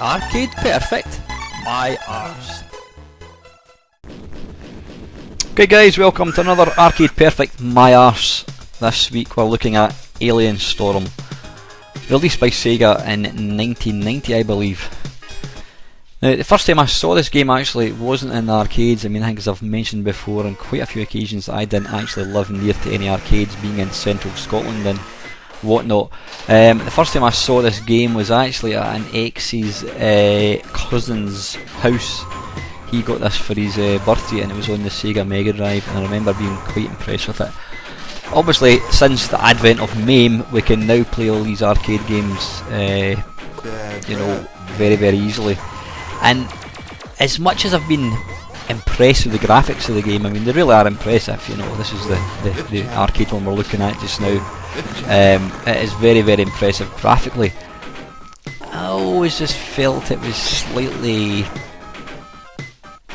Arcade Perfect, my arse. Okay guys, welcome to another Arcade Perfect, my arse. This week we're looking at Alien Storm, released by Sega in 1990 I believe. Now the first time I saw this game actually wasn't in the arcades. I mean, I think as I've mentioned before on quite a few occasions, I didn't actually live near to any arcades, being in central Scotland and whatnot. The first time I saw this game was actually at an ex's cousin's house. He got this for his birthday and it was on the Sega Mega Drive, and I remember being quite impressed with it. Obviously, since the advent of MAME, we can now play all these arcade games you know, very very easily. And as much as I've been impressed with the graphics of the game, I mean they really are impressive, you know. This is the arcade one we're looking at just now. It is very very impressive graphically. I always just felt it was slightly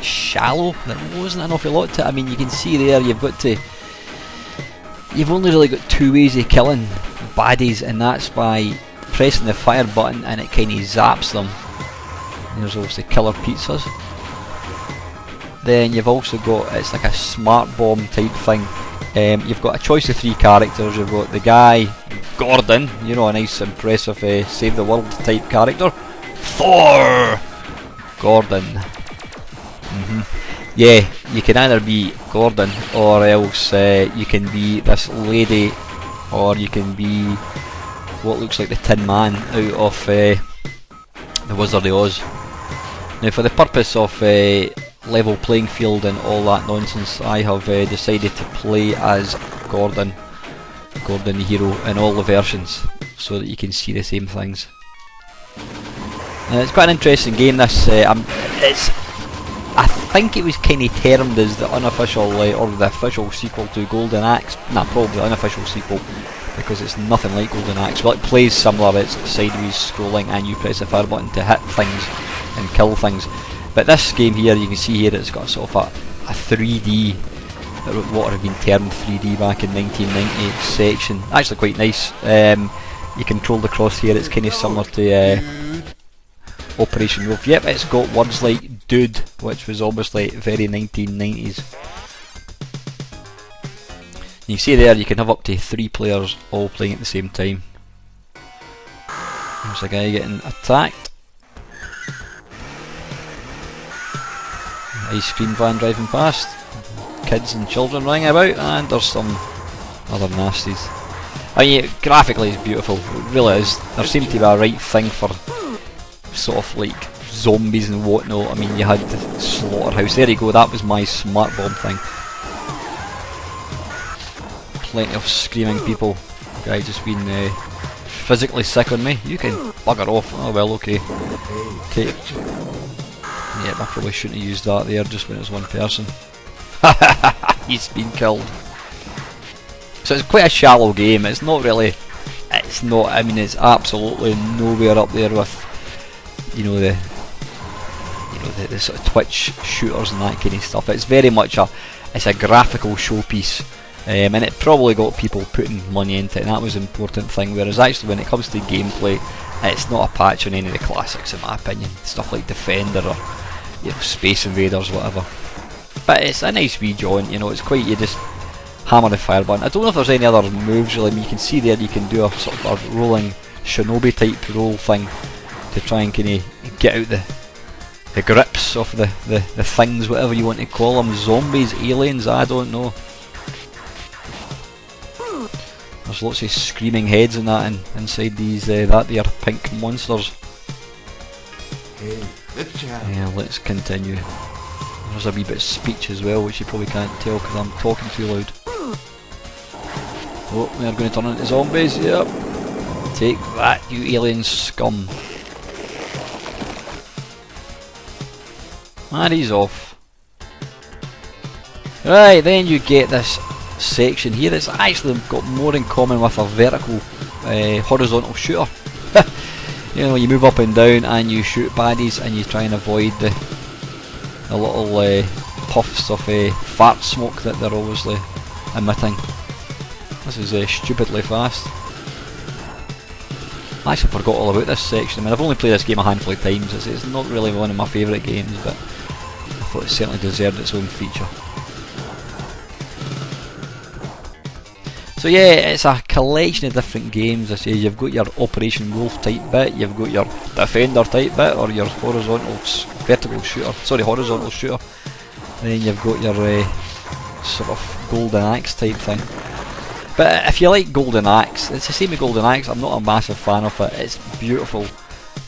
shallow. There wasn't an awful lot to it. I mean, you can see there you've only really got two ways of killing baddies, and that's by pressing the fire button and it kind of zaps them. And there's obviously killer pizzas. Then you've also got, it's like a smart bomb type thing. You've got a choice of three characters. You've got the guy Gordon, you know, a nice impressive save the world type character. Thor! Gordon. Yeah, you can either be Gordon or else you can be this lady, or you can be what looks like the Tin Man out of the Wizard of Oz. Now for the purpose of level playing field and all that nonsense, I have decided to play as Gordon the hero in all the versions, so that you can see the same things. It's quite an interesting game this. I think it was kind of termed as the unofficial or the official sequel to Golden Axe. Nah, probably the unofficial sequel, because it's nothing like Golden Axe. Well, it plays similar, it's sideways scrolling and you press the fire button to hit things and kill things. But this game here, you can see here it's got sort of a 3D, what had been termed 3D back in 1990 section. Actually quite nice. You control the crosshair, it's kind of similar to Operation Wolf. Yep, it's got words like dude, which was obviously very 1990s. You see there, you can have up to 3 players all playing at the same time. There's a guy getting attacked. Ice cream van driving past. Kids and children running about, and there's some other nasties. I mean, graphically it's beautiful, it really is. There seemed to be a right thing for sort of like zombies and whatnot. I mean, you had the slaughterhouse. There you go, that was my smart bomb thing. Plenty of screaming people. Guy just been physically sick on me. You can bugger off. Oh well, okay. Yep, I probably shouldn't have used that there just when it was one person. He's been killed. So it's quite a shallow game. It's not really. It's not. I mean, it's absolutely nowhere up there with, you know, the sort of Twitch shooters and that kind of stuff. It's very much it's a graphical showpiece, and it probably got people putting money into it, and that was an important thing. Whereas actually, when it comes to gameplay, it's not a patch on any of the classics in my opinion. Stuff like Defender or, you know, Space Invaders, whatever. But it's a nice wee jaunt, you know. It's quite, you just hammer the fire button. I don't know if there's any other moves really. I mean, you can see there you can do a sort of a rolling shinobi type roll thing to try and kind of get out the grips of the things, whatever you want to call them. Zombies, aliens, I don't know. There's lots of screaming heads and that inside these that there pink monsters. Yeah, let's continue. There's a wee bit of speech as well, which you probably can't tell because I'm talking too loud. Oh, they're going to turn into zombies, yep. Take that, you alien scum. And he's off. Right, then you get this section here. It's actually got more in common with a vertical horizontal shooter. You know, you move up and down and you shoot baddies and you try and avoid the little puffs of fart smoke that they're obviously emitting. This is stupidly fast. I actually forgot all about this section. I mean, I've only played this game a handful of times. It's not really one of my favourite games, but I thought it certainly deserved its own feature. So yeah, it's a collection of different games. I say you've got your Operation Wolf type bit, you've got your Defender type bit, or your horizontal shooter, and then you've got your sort of Golden Axe type thing. But if you like Golden Axe, it's the same with Golden Axe. I'm not a massive fan of it. It's beautiful,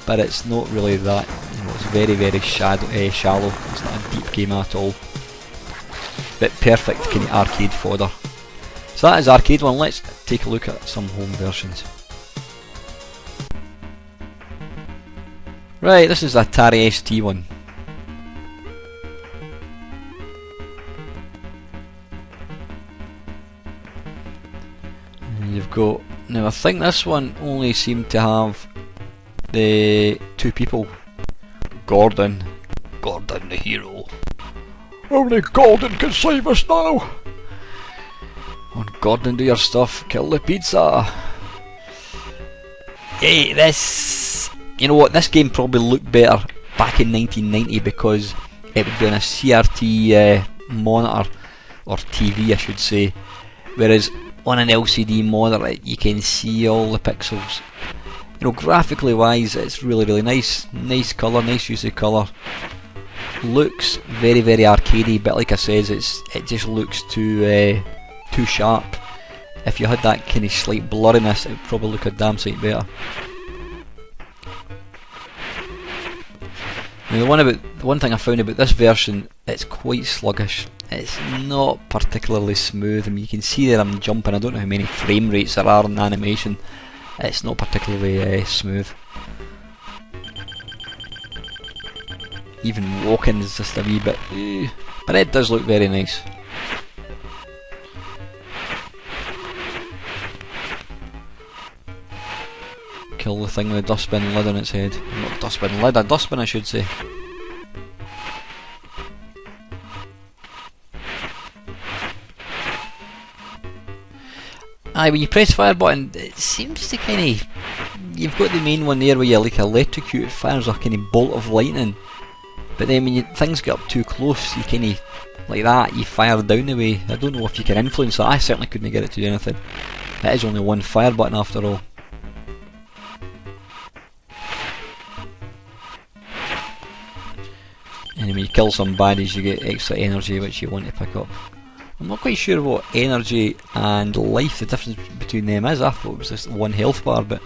but it's not really that. You know, it's very, very shallow. It's not a deep game at all. But perfect kind of arcade fodder. So that is arcade one. Let's take a look at some home versions. Right, this is the Atari ST one. And you've got, now I think this one only seemed to have the two people. Gordon the hero. Only Gordon can save us now. On Gordon, do your stuff, kill the pizza. Hey, this... You know what, this game probably looked better back in 1990 because it would be on a CRT monitor, or TV I should say, whereas on an LCD monitor you can see all the pixels. You know, graphically wise it's really, really nice. Nice colour, nice use of colour. Looks very, very arcadey, but like I says, it just looks too sharp. If you had that kind of slight blurriness, it would probably look a damn sight better. Now the one thing I found about this version, it's quite sluggish. It's not particularly smooth. I mean, you can see that I'm jumping. I don't know how many frame rates there are in animation. It's not particularly smooth. Even walking is just a wee bit, but it does look very nice. Kill the thing with a dustbin lid on its head. Not a dustbin lid, a dustbin I should say. Aye, when you press fire button, it seems to kind of... You've got the main one there where you like electrocute, it fires a kind of bolt of lightning. But then when things get up too close, you kind of... like that, you fire down the way. I don't know if you can influence that. I certainly couldn't get it to do anything. It is only one fire button after all. And when you kill some baddies you get extra energy which you want to pick up. I'm not quite sure what energy and life, the difference between them is. I thought it was just one health bar, but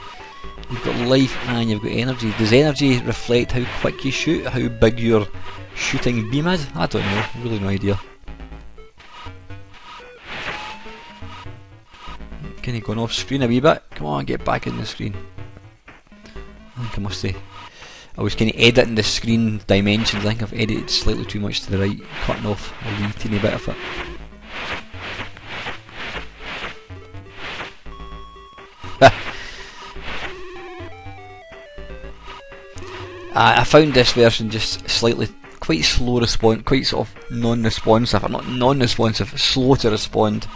you've got life and you've got energy. Does energy reflect how quick you shoot, how big your shooting beam is? I don't know, really no idea. Kind of going off screen a wee bit. Come on, get back in the screen. I think I must say I was kind of editing the screen dimensions. I think I've edited slightly too much to the right, cutting off a wee teeny bit of it. I found this version just slightly, quite slow response, quite sort of non-responsive, or not non-responsive, slow to respond.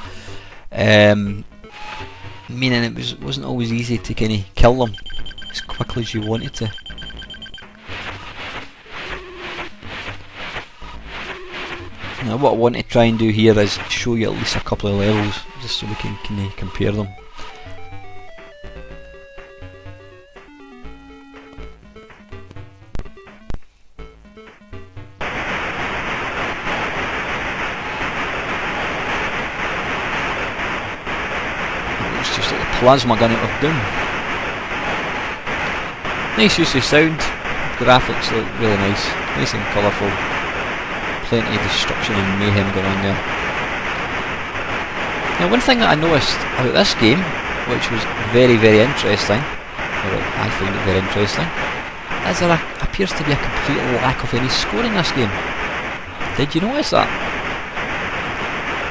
Meaning it wasn't always easy to kind of kill them as quickly as you wanted to. Now what I want to try and do here is show you at least a couple of levels, just so we can kind of compare them. It's just like a plasma gun out of Doom. Nice use of sound, graphics look really nice and colourful. Plenty of destruction and mayhem going on there. Now one thing that I noticed about this game, which was very, very interesting, or I find it very interesting, is there appears to be a complete lack of any scoring in this game. Did you notice that?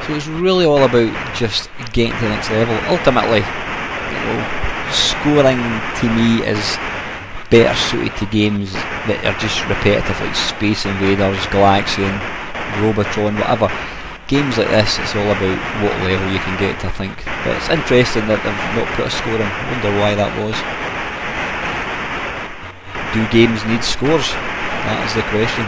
So it's really all about just getting to the next level. Ultimately, you know, scoring to me is better suited to games that are just repetitive, like Space Invaders, Galaxian, Robotron, whatever. Games like this, it's all about what level you can get to, I think. But it's interesting that they've not put a score in. I wonder why that was. Do games need scores? That is the question.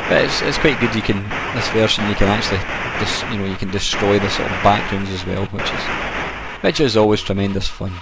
But it's quite good. This version you can actually you can destroy the sort of backgrounds as well, which is always tremendous fun.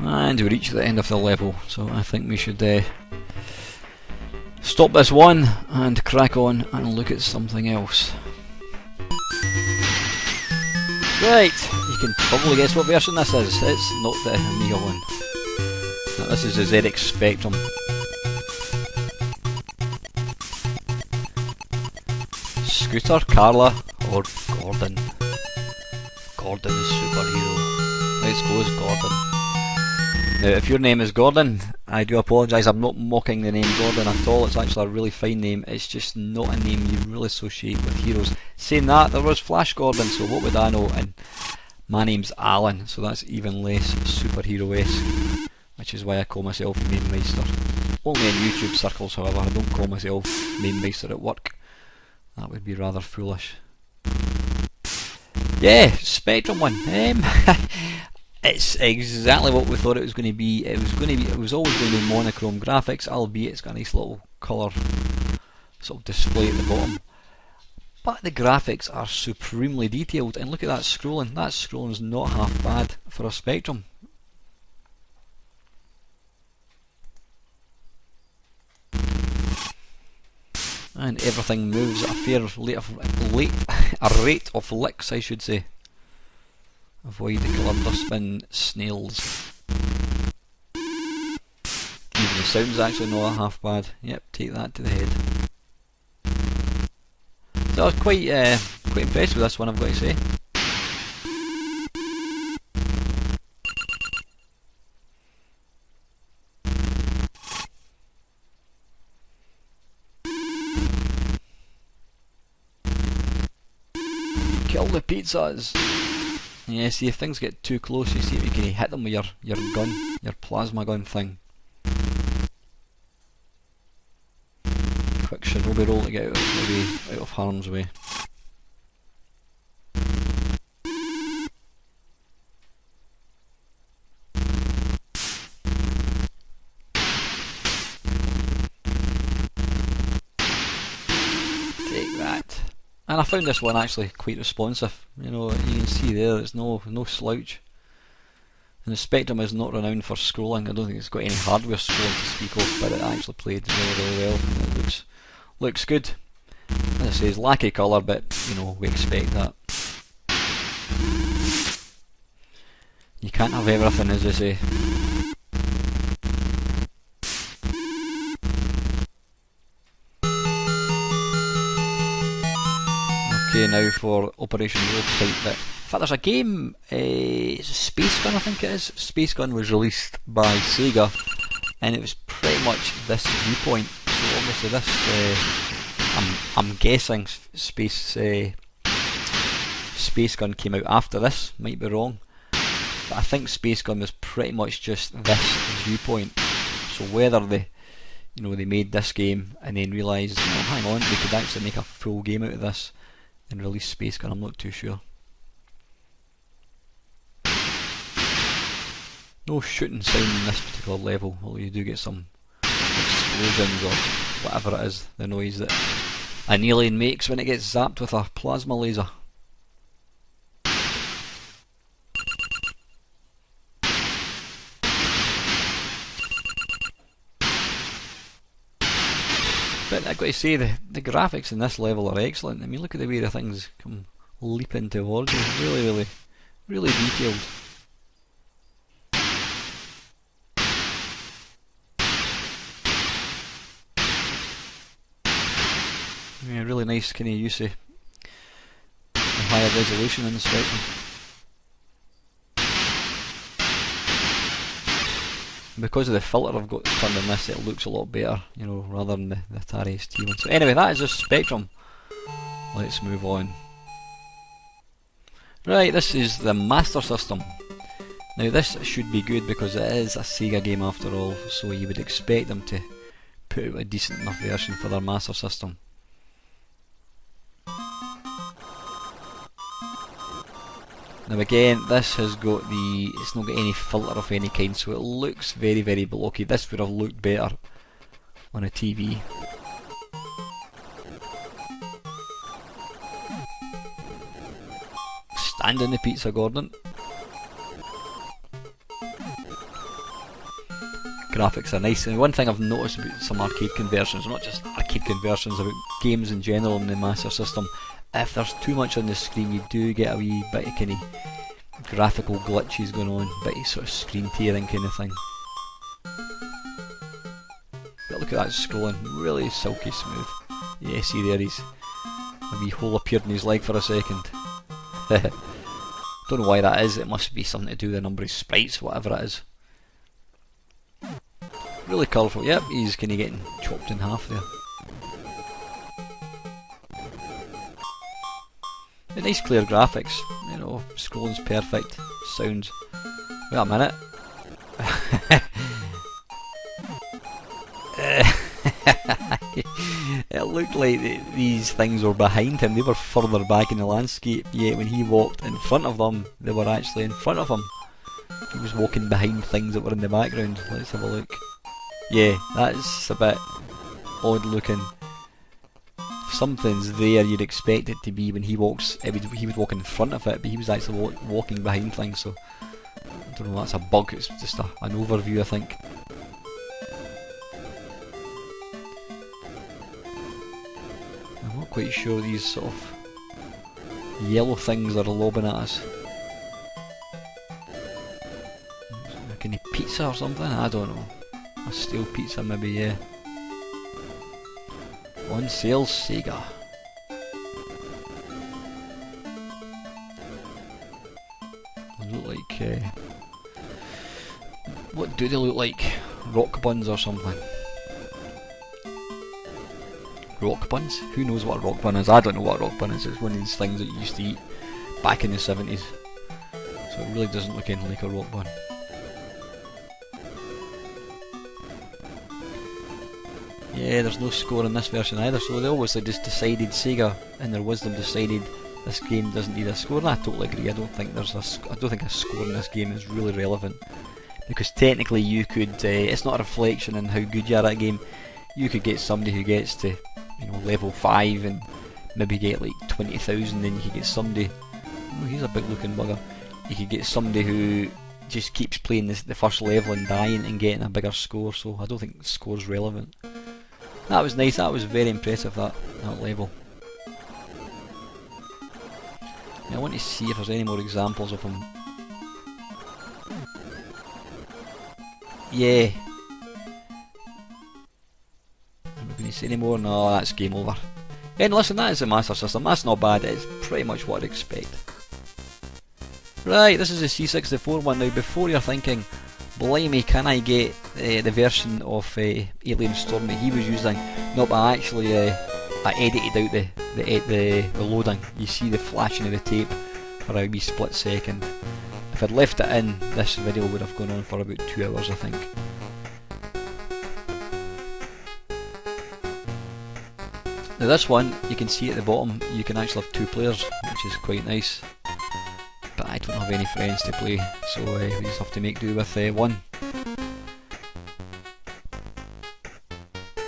And we reach the end of the level, so I think we should stop this one and crack on and look at something else. Right, you can probably guess what version this is. It's not the Amiga one. No, this is the ZX Spectrum. Scooter, Carla, or Gordon? Gordon is superhero. Let's go as Gordon. Now, if your name is Gordon, I do apologise. I'm not mocking the name Gordon at all. It's actually a really fine name. It's just not a name you really associate with heroes. Saying that, there was Flash Gordon, so what would I know? And my name's Alan, so that's even less superhero-esque, which is why I call myself Main Meister. Only in YouTube circles, however. I don't call myself Main Meister at work. That would be rather foolish. Yeah, Spectrum one. It's exactly what we thought it was going to be. It was always going to be monochrome graphics, albeit it's got a nice little colour sort of display at the bottom. But the graphics are supremely detailed, and look at that scrolling. That scrolling is not half bad for a Spectrum. And everything moves at a fair rate of licks, I should say. Avoid the Columbus-spin snails. Even the sound's actually not half bad. Yep, take that to the head. So I was quite impressed with this one, I've got to say. Kill the pizzas! Yeah, see, if things get too close, you see if you can hit them with your gun, your plasma gun thing. Quick shinobi roll to get out of harm's way. Take that. And I found this one actually quite responsive. You know, you can see there, there's no slouch. And the Spectrum is not renowned for scrolling. I don't think it's got any hardware scrolling to speak of, but it actually played really well. And it looks good. As I say, it's lacky colour, but you know, we expect that. You can't have everything, as they say. Okay, now for Operation Warp-Type bit. In fact, there's a game, it's Space Gun I think it is. Space Gun was released by Sega, and it was pretty much this viewpoint. So obviously this, I'm guessing Space Gun came out after this, might be wrong. But I think Space Gun was pretty much just this viewpoint. So whether they made this game and then realised, hang on, they could actually make a full game out of this and release Space Gun, I'm not too sure. No shooting sound in this particular level, although you do get some explosions or whatever it is, the noise that an alien makes when it gets zapped with a plasma laser. But I've got to say, the graphics in this level are excellent. I mean, look at the way the things come leaping towards you. Really, really detailed. Yeah, really nice kind of use of higher resolution in the Spectrum. Because of the filter I've got turned on this, it looks a lot better, you know, rather than the Atari ST one. So anyway, that is the Spectrum. Let's move on. Right, this is the Master System. Now this should be good because it is a Sega game after all, so you would expect them to put out a decent enough version for their Master System. Now again, this has got it's not got any filter of any kind, so it looks very, very blocky. This would have looked better on a TV. Stand in the pizza, Gordon. Graphics are nice, and one thing I've noticed about some arcade conversions, not just arcade conversions, about games in general in the Master System, if there's too much on the screen you do get a wee bit of kind of graphical glitches going on, bit of sort of screen tearing kind of thing. But look at that scrolling, really silky smooth. Yeah, see there he's, a wee hole appeared in his leg for a second. Don't know why that is, it must be something to do with the number of sprites, whatever it is. Really colourful, yep, he's kind of getting chopped in half there. But nice clear graphics, you know, scrolling's perfect, sounds... Wait a minute. It looked like these things were behind him, they were further back in the landscape, yet when he walked in front of them, they were actually in front of him. He was walking behind things that were in the background. Let's have a look. Yeah, that's a bit odd looking. If something's there, you'd expect it to be when he walks, he would walk in front of it, but he was actually walking behind things, so I don't know, that's a bug, it's just an overview I think. I'm not quite sure these sort of yellow things are lobbing at us. Any pizza or something? I don't know. A stale pizza maybe, yeah. On sale Sega. They look like... what do they look like? Rock buns or something? Rock buns? Who knows what a rock bun is? I don't know what a rock bun is. It's one of these things that you used to eat back in the 70s. So it really doesn't look anything like a rock bun. Yeah, there's no score in this version either, so they obviously just decided, Sega in their wisdom decided this game doesn't need a score, and I totally agree. I don't think a score in this game is really relevant, because technically you could, it's not a reflection on how good you are at a game. You could get somebody who gets to, you know, level 5 and maybe get like 20,000, then you could get somebody, oh he's a big looking bugger, you could get somebody who just keeps playing the first level and dying and getting a bigger score, so I don't think the score's relevant. That was nice, that was very impressive, that level. Now I want to see if there's any more examples of him. Yeah. Am I going to say any more? No, that's game over. And listen, that is the Master System, that's not bad, it's pretty much what I'd expect. Right, this is the C64 one. Now before you're thinking, blimey, can I get the version of Alien Storm that he was using? No, but I actually I edited out the loading. You see the flashing of the tape for a wee split second. If I'd left it in, this video would have gone on for about 2 hours I think. Now this one, you can see at the bottom, you can actually have 2 players, which is quite nice. But I don't have any friends to play, so we just have to make do with one.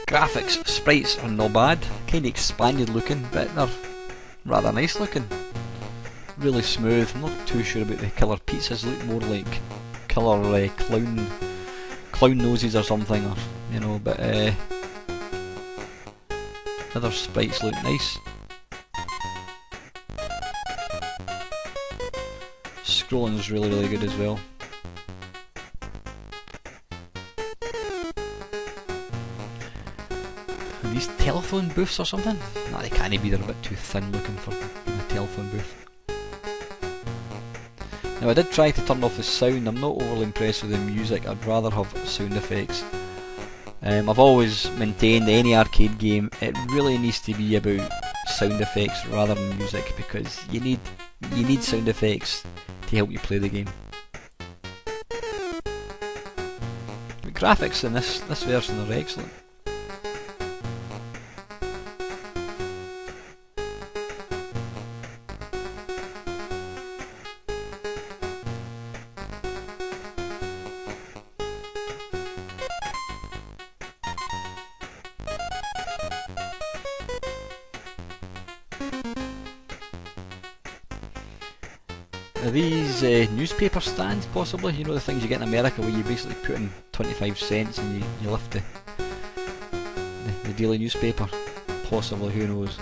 Graphics, sprites are not bad, kind of expanded looking, but they're rather nice looking. Really smooth. I'm not too sure about the killer pizzas, look more like killer clown noses or something, or you know. But other sprites look nice. Scrolling is really good as well. Are these telephone booths or something? Nah, they can't be, they're a bit too thin looking for a telephone booth. Now I did try to turn off the sound. I'm not overly impressed with the music. I'd rather have sound effects. I've always maintained any arcade game, it really needs to be about sound effects rather than music, because you need sound effects to help you play the game. The graphics in this version are excellent. Are these newspaper stands possibly? You know, the things you get in America where you basically put in 25 cents and you lift the daily newspaper? Possibly, who knows.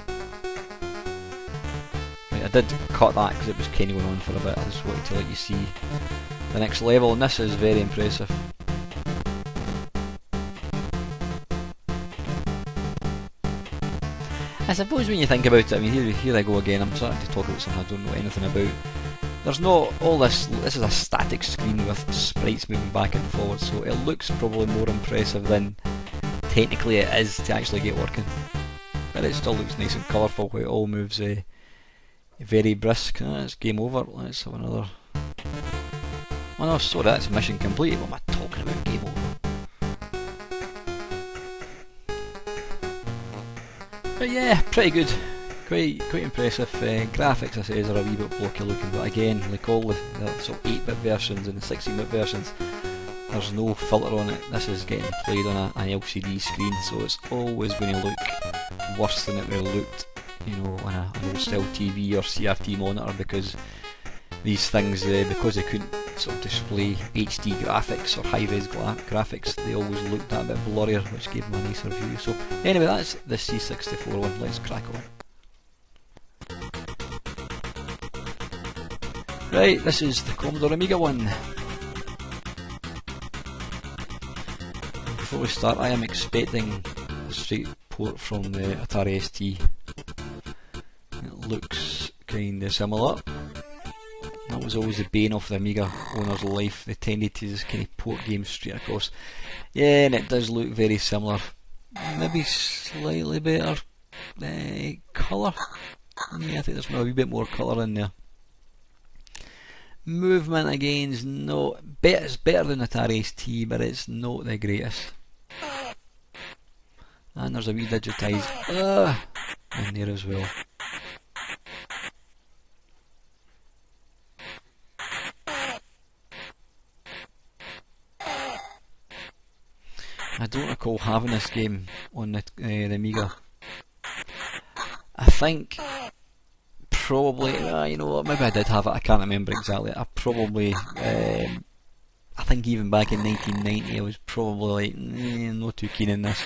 Right, I did cut that because it was kind of going on for a bit. I just wanted to let you see the next level, and this is very impressive. I suppose when you think about it, I mean, here I go again, I'm starting to talk about something I don't know anything about. There's not all this is a static screen with sprites moving back and forward, so it looks probably more impressive than technically it is to actually get working. But it still looks nice and colourful where it all moves very brisk. It's game over. Let's have another. Oh no, sorry, that's mission complete. What am I talking about? Game over. But yeah, pretty good. Quite impressive. Graphics, I say, are a wee bit blocky looking, but again, like all the sort of 8-bit versions and the 16-bit versions, there's no filter on it. This is getting played on an LCD screen, so it's always going to look worse than it would have looked, you know, on an old style TV or CRT monitor, because these things, because they couldn't sort of display HD graphics or high-res graphics, they always looked that bit blurrier, which gave them a nicer view. So anyway, that's the C64 one. Let's crack on. Right, this is the Commodore Amiga one. Before we start, I am expecting a straight port from the Atari ST. It looks kinda similar. That was always the bane of the Amiga owner's life. They tended to just kind of port games straight across. Yeah, and it does look very similar. Maybe slightly better colour. Yeah, I think there's a wee bit more colour in there. Movement again is not it's better than Atari ST, but it's not the greatest. And there's a wee digitised in there as well. I don't recall having this game on the Amiga. I think probably, you know what, maybe I did have it, I can't remember exactly. I probably, I think even back in 1990 I was probably like, not too keen on this.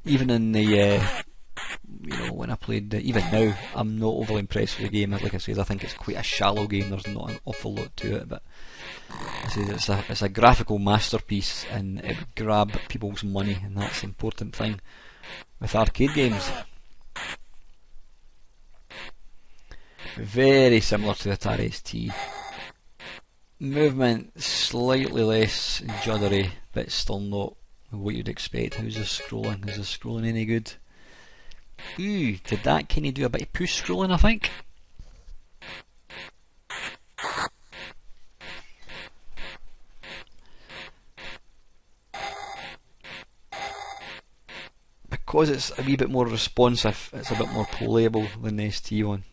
Even in the, you know, when I played, even now, I'm not overly impressed with the game. Like I said, I think it's quite a shallow game, there's not an awful lot to it, but I say it's a graphical masterpiece, and it would grab people's money, and that's the important thing with arcade games. Very similar to the Atari ST. Movement slightly less juddery, but still not what you'd expect. How's this scrolling? Is this scrolling any good? Ooh, did that kind of do a bit of push scrolling, I think? Because it's a wee bit more responsive, it's a bit more playable than the ST one.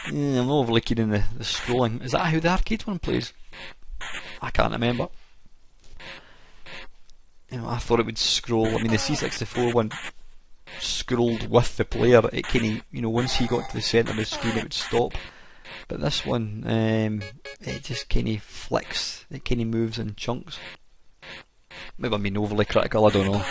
I'm not overly keen on the scrolling. Is that how the arcade one plays? I can't remember. You know, I thought it would scroll. I mean, the C64 one scrolled with the player. It kind of, you know, once he got to the centre of the screen, it would stop. But this one, it just kind of flicks. It kind of moves in chunks. Maybe I'm being overly critical. I don't know.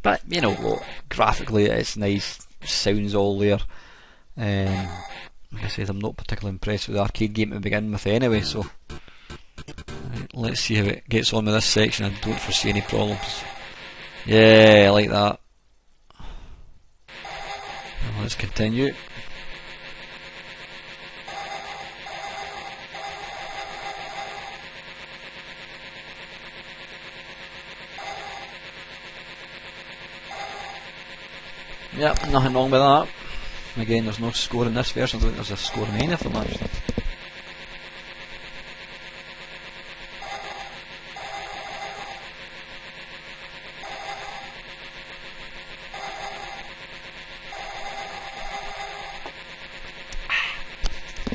But you know what, graphically it's nice, sounds all there. Like I said, I'm not particularly impressed with the arcade game to begin with anyway, so right, let's see how it gets on with this section. I don't foresee any problems. Yeah, I like that. Let's continue. Yep, nothing wrong with that. Again, there's no score in this version. I don't think there's a score in any of them actually.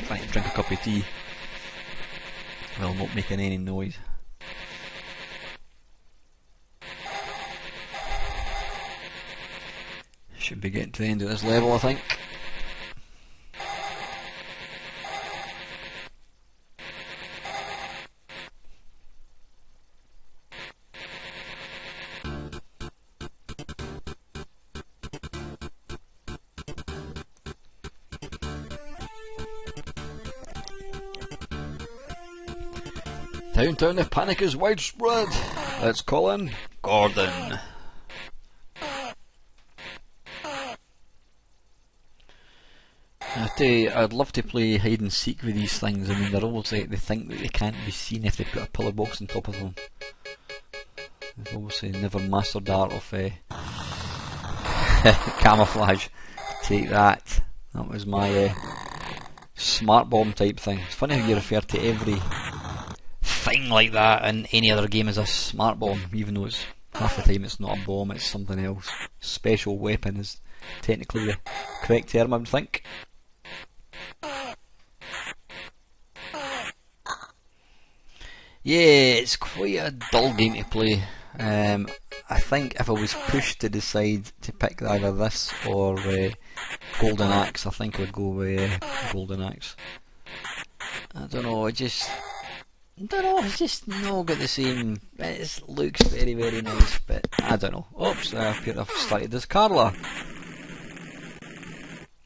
Trying to drink a cup of tea while not making any noise. Should be getting to the end of this level, I think. Downtown the panic is widespread. Let's call in Gordon. I'd love to play hide and seek with these things. I mean, they're almost like they think that they can't be seen if they put a pillar box on top of them. They've obviously never mastered the art of camouflage. Take that. That was my smart bomb type thing. It's funny how you refer to every thing like that in any other game as a smart bomb, even though it's half the time it's not a bomb, it's something else. Special weapon is technically the correct term, I would think. Yeah, it's quite a dull game to play. I think if I was pushed to decide to pick either this or Golden Axe, I think I would go with Golden Axe. I don't know, it's just not got the same. It looks very, very nice, but I don't know. Oops, I appear to have started as Carla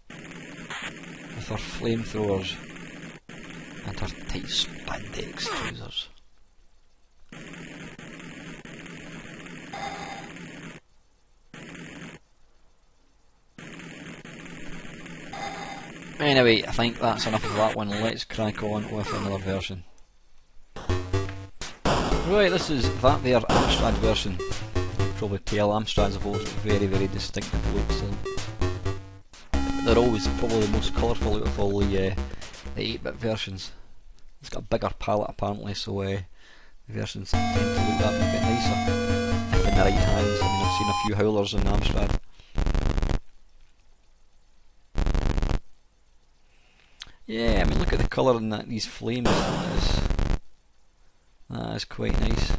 with her flamethrowers and her tight spandex trousers. Anyway, I think that's enough of that one. Let's crack on with another version. Right, this is that there Amstrad version. You can probably tell Amstrads have always got very, very distinctive looks. They're always probably the most colourful out of all the 8-bit versions. It's got a bigger palette apparently, so the versions tend to look that wee bit nicer if in the right hands. I mean, I've seen a few howlers in Amstrad. Yeah, I mean, look at the colour in these flames. That is quite nice.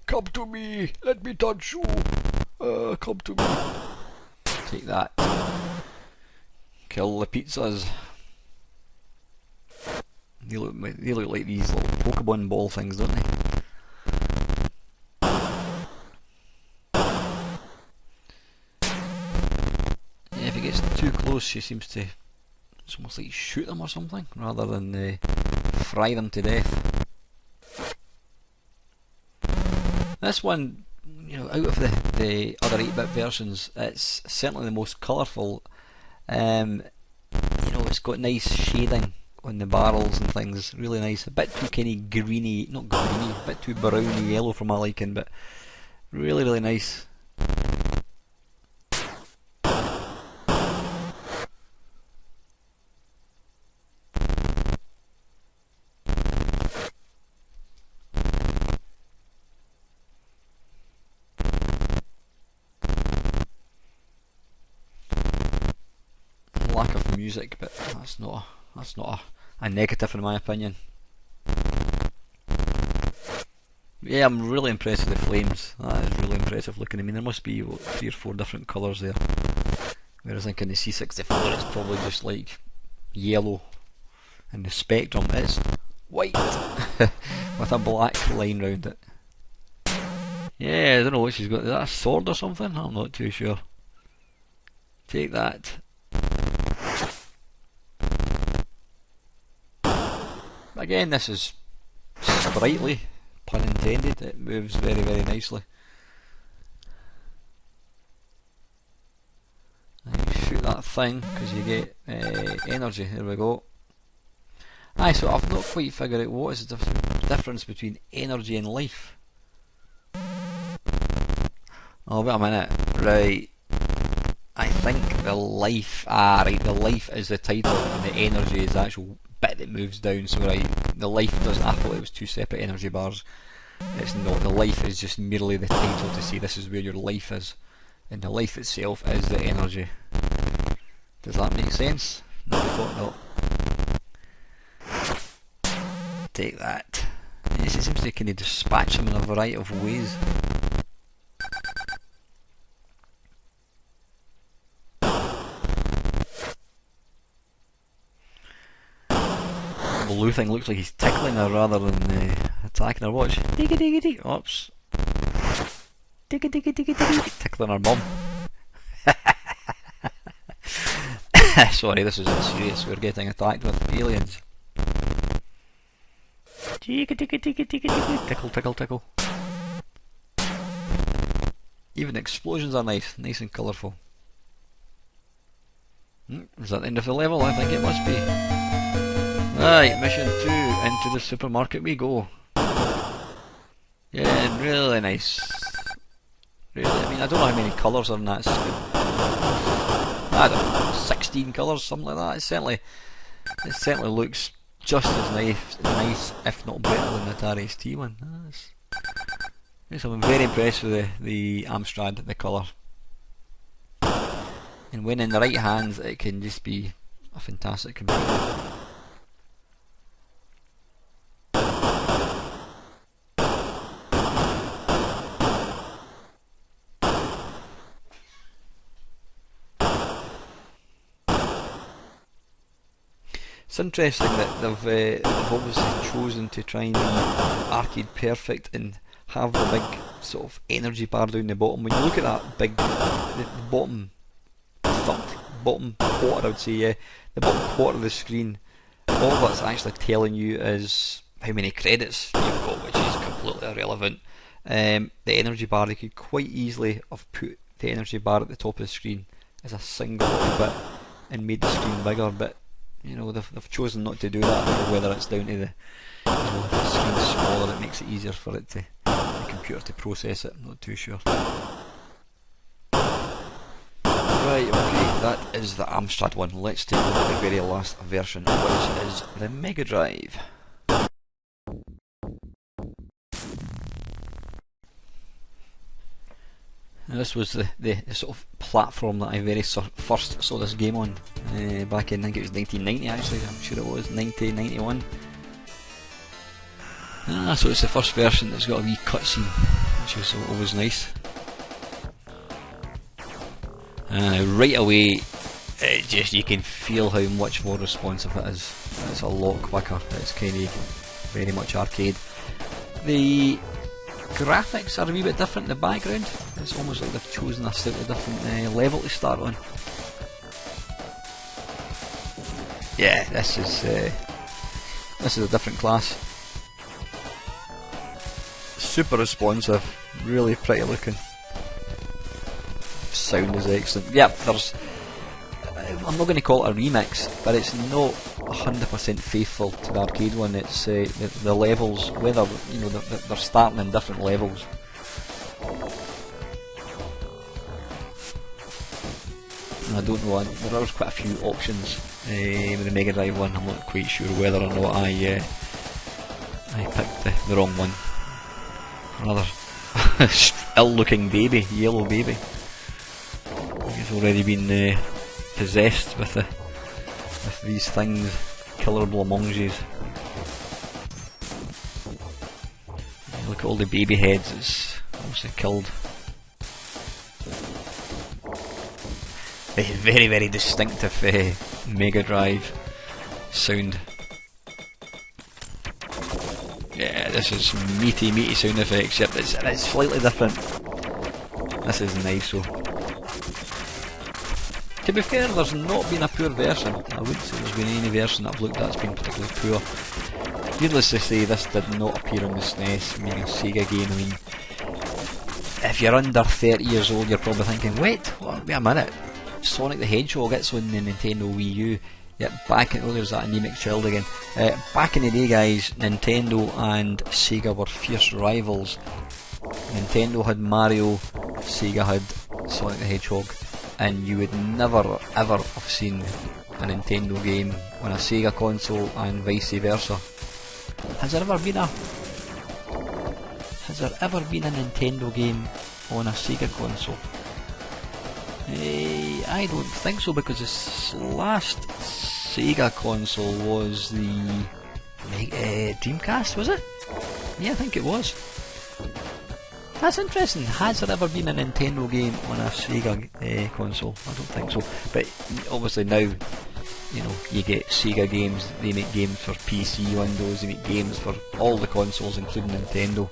Come to me, let me touch you. Come to me. Take that. Kill the pizzas. They look like these little Pokemon ball things, don't they? If it gets too close, she seems to, it's almost like shoot them or something, rather than fry them to death. This one, you know, out of the other 8-bit versions, it's certainly the most colourful. You know, it's got nice shading on the barrels and things, really nice. A bit too kinda greeny, not greeny, a bit too browny yellow for my liking, but really, really nice. Lack of music, but that's not a negative in my opinion. Yeah, I'm really impressed with the flames. That is really impressive looking. I mean, there must be what, 3 or 4 different colours there. Whereas I think in the C64 it's probably just like yellow, and the Spectrum is white with a black line round it. Yeah, I don't know what she's got. Is that a sword or something? I'm not too sure. Take that. Again, this is sprightly, pun intended. It moves very, very nicely. And you shoot that thing because you get energy. There we go. Aye, so I've not quite figured out what is the difference between energy and life. Oh, wait a minute. Right. I think the life. Ah, right. The life is the title, and the energy is the actual bit that moves down. So, right. The life doesn't. I thought it was two separate energy bars. It's not. The life is just merely the title to say this is where your life is, and the life itself is the energy. Does that make sense? No, I thought not. Take that. Yes, it seems to kind of dispatch them in a variety of ways. The blue thing looks like he's tickling her rather than attacking her. Watch. Diggy diggy diggy. Oops. Diggy diggy diggy diggy. Tickling her mum. Sorry, this is serious. We're getting attacked with aliens. Tickle, tickle, tickle. Even explosions are nice and colourful. Is that the end of the level? I think it must be. Right, mission 2, into the supermarket we go. Yeah, really nice. Really, I mean, I don't know how many colours are in that. I don't know, 16 colours, something like that. It certainly looks just as nice, if not better than the Atari ST one. Yes, I'm very impressed with the Amstrad, the colour. And when in the right hands, it can just be a fantastic computer. It's interesting that they've obviously chosen to try and be arcade perfect and have the big sort of energy bar down the bottom. When you look at that big, the bottom quarter, I would say, yeah, the bottom quarter of the screen, all that's actually telling you is how many credits you've got, which is completely irrelevant. The energy bar, they could quite easily have put the energy bar at the top of the screen as a single little bit and made the screen bigger, but you know, they've chosen not to do that. I don't know whether it's down to the, if the screen's smaller, it makes it easier for it to, the computer to process it. I'm not too sure. Right, okay, that is the Amstrad one. Let's take a look at the very last version, which is the Mega Drive. Now this was the sort of platform that I very first saw this game on, back in, I think it was 1990 actually, I'm sure it was, 1991. So it's the first version that's got a wee cutscene, which is always nice. Right away, you can feel how much more responsive it is. It's a lot quicker, it's kind of very much arcade. The graphics are a wee bit different in the background. It's almost like they've chosen a slightly different level to start on. Yeah, this is a different class. Super responsive, really pretty looking. Sound is excellent. Yep, there's. I'm not going to call it a remix, but it's not 100% faithful to the arcade one. It's the levels, whether you know they're starting in different levels. And I don't know. There was quite a few options with the Mega Drive one. I'm not quite sure whether or not I picked the wrong one. Another ill-looking baby, yellow baby. He's already been possessed with these things, killable among yous. Look at all the baby heads it's obviously killed. A very, very distinctive Mega Drive sound. Yeah, this is meaty sound effects, yep, it's slightly different. This is nice though. To be fair, there's not been a poor version. I wouldn't say there's been any version that I've looked at that's been particularly poor. Needless to say, this did not appear on the SNES, being a Sega game. I mean, if you're under 30 years old, you're probably thinking, wait a minute, Sonic the Hedgehog, it's on the Nintendo Wii U. Yep, there's that anemic child again. Back in the day, guys, Nintendo and Sega were fierce rivals. Nintendo had Mario, Sega had Sonic the Hedgehog, and you would never ever have seen a Nintendo game on a Sega console and vice versa. Has there ever been a Nintendo game on a Sega console? I don't think so, because this last Sega console was the Dreamcast, was it? Yeah, I think it was. That's interesting. Has there ever been a Nintendo game on a Sega console? I don't think so. But obviously now, you know, you get Sega games. They make games for PC, Windows. They make games for all the consoles, including Nintendo.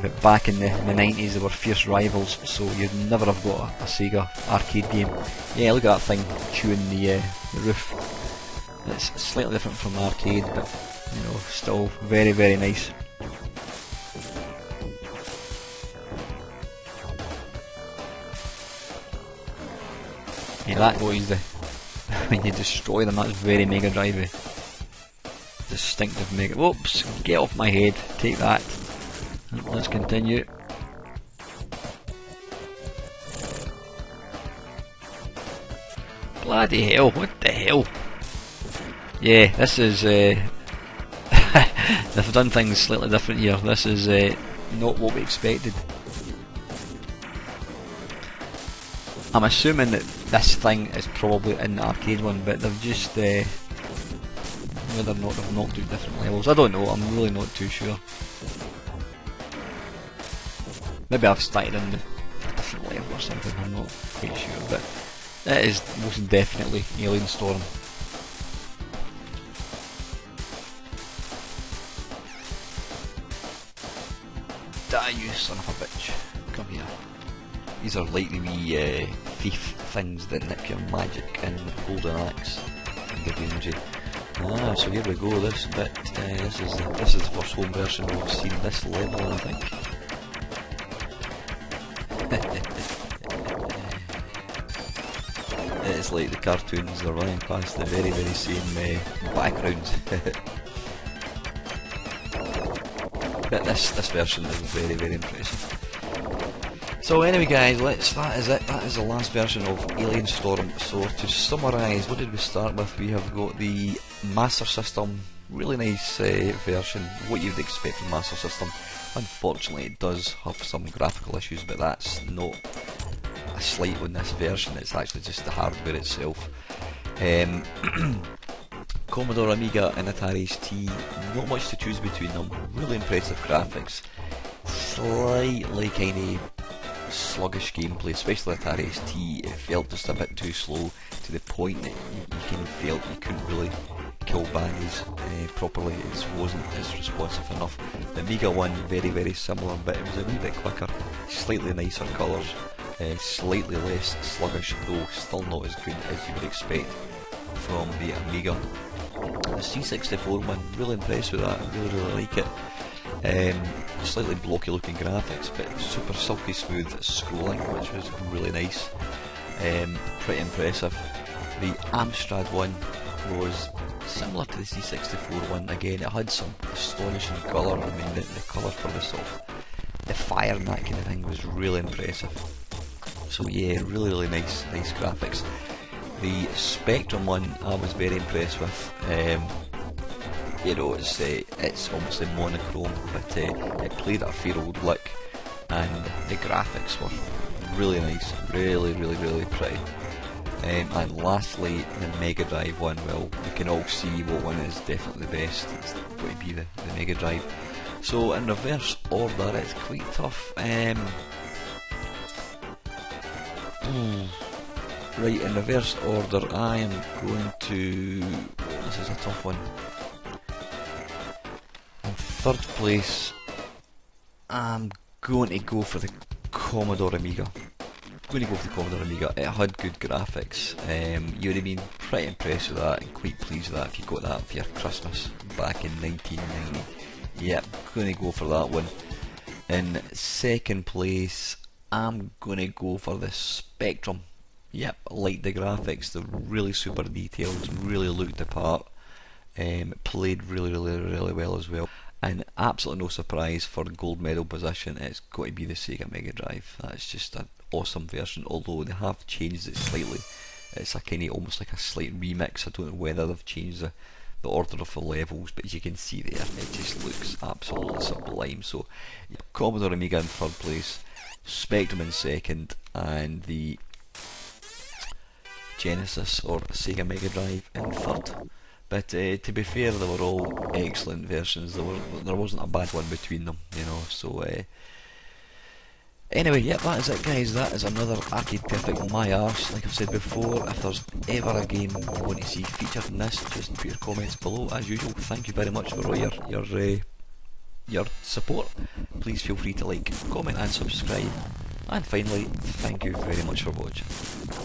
But back in the 90s, they were fierce rivals, so you'd never have got a Sega arcade game. Yeah, look at that thing chewing the roof. It's slightly different from arcade, but you know, still very, very nice. Yeah, that noise, when you destroy them, that's very Mega Drive-y. Distinctive Mega. Whoops! Get off my head. Take that. Let's continue. Bloody hell, what the hell? Yeah, this is they've done things slightly different here. This is not what we expected. I'm assuming that this thing is probably in the arcade one, but they've just whether or not they've knocked out different levels, I don't know, I'm really not too sure. Maybe I've started in a different level or something, I'm not quite sure, but it is most definitely Alien Storm. Die, you son of a bitch. Come here. These are like the wee thief things that nick your magic and golden axe and give you energy. Ah, so here we go, this bit, this is the first home version we've seen this level, I think. It's like the cartoons, they're running past the very, very same backgrounds. But this version is very, very impressive. So anyway guys, that is it, that is the last version of Alien Storm. So to summarise, what did we start with? We have got the Master System, really nice version, what you'd expect from Master System. Unfortunately it does have some graphical issues, but that's not a slight on this version, it's actually just the hardware itself. Commodore Amiga and Atari ST, not much to choose between them, really impressive graphics, slightly kind of sluggish gameplay, especially Atari ST. It felt just a bit too slow, to the point that you kind of felt you couldn't really kill baddies properly, it wasn't as responsive enough. The Amiga one, very, very similar, but it was a wee bit quicker, slightly nicer colours, slightly less sluggish, though still not as good as you would expect from the Amiga. The C64 one, really impressed with that, really, really like it. Slightly blocky looking graphics, but super silky smooth scrolling, which was really nice. Pretty impressive. The Amstrad one was similar to the C64 one. Again, it had some astonishing colour. I mean, the colour for the sort of the fire and that kind of thing was really impressive. So yeah, really, really nice graphics. The Spectrum one I was very impressed with. You know, it's obviously monochrome, but it played at a fair old lick, and the graphics were really nice, really, really, really pretty. And lastly, the Mega Drive one. Well, we can all see what one is definitely the best. It's going to be the Mega Drive. So in reverse order, it's quite tough. Right, in reverse order, I am going to. This is a tough one. In third place, I'm going to go for the Commodore Amiga. It had good graphics. You would have been pretty impressed with that and quite pleased with that if you got that for your Christmas back in 1990. Yep, gonna go for that one. In second place, I'm gonna go for the Spectrum. Yep, like the graphics, they're really super detailed, really looked the part. Played really well as well. And absolutely no surprise for gold medal position, it's got to be the Sega Mega Drive. That's just an awesome version, although they have changed it slightly. It's a kind of almost like a slight remix. I don't know whether they've changed the order of the levels, but as you can see there, it just looks absolutely sublime. So Commodore Amiga in third place, Spectrum in second, and the Genesis or Sega Mega Drive in third. But to be fair, they were all excellent versions. There wasn't a bad one between them, you know. So anyway, yeah, that is it, guys. That is another Arcade Perfect My Arse. Like I've said before, if there's ever a game you want to see featured in this, just put your comments below. As usual, thank you very much for all your support. Please feel free to like, comment, and subscribe. And finally, thank you very much for watching.